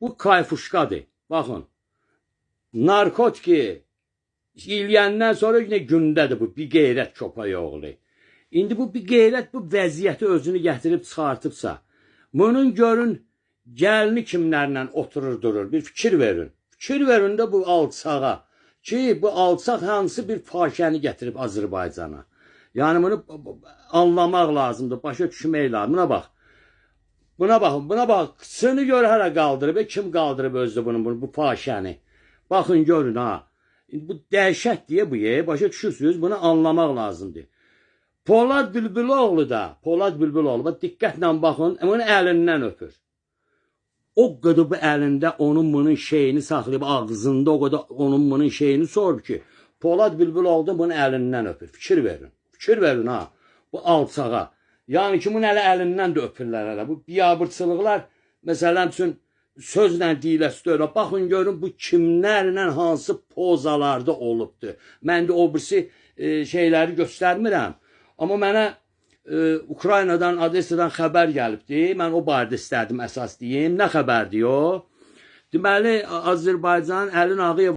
Bu kayfuşkadır. Baxın. Narkotiki yiyəndən sonra yine gündədir bu bir qeyrət köpək oğlu. İndi bu bir qeyrət bu vəziyyəti özünü gətirib çıxartıbsa, bunun görün gəlini kimlərlə oturur durur. Bir fikir verin. Fikir verin də bu alçağa. Ki bu alçaq hansı bir faşəni gətirib Azərbaycana. Yəni bunu anlamaq lazımdır, başa düşmək lazım. Buna bax. Buna baxın, buna bax. Qıçını gör hələ qaldırıb, kim qaldırıb özü bunu, bu faşəni. Baxın görün ha. Bu dəhşət deyə bu başa düşürsünüz, bunu anlamaq lazımdır. Polad Bülbüloğlu da, Polad Bülbüloğlu, diqqətlə baxın, onun əlindən öpür. O qədər bu əlində onun bunun şeyini saxlayıb, ağzında o qədər onun bunun şeyini sorub ki, Polad Bülbüloğlu bunun əlindən öpür. Fikir verin, fikir verin ha, bu alçağa. Yəni ki, bunun əlindən də öpürlər hələ. Bu biabırçılıqlar, məsələn üçün, sözlə deyiləsi öyle. Baxın görün bu kimlərlə hansı pozalarda olubdur. Mən də o birisi şeyləri göstərmirəm. Amma mənə Ukraynadan, Odessadan xəbər gəlibdi. Mən o barədə istədim əsas deyim. Nə xəbərdir o? Deməli, Azərbaycanın Əlin Ağayev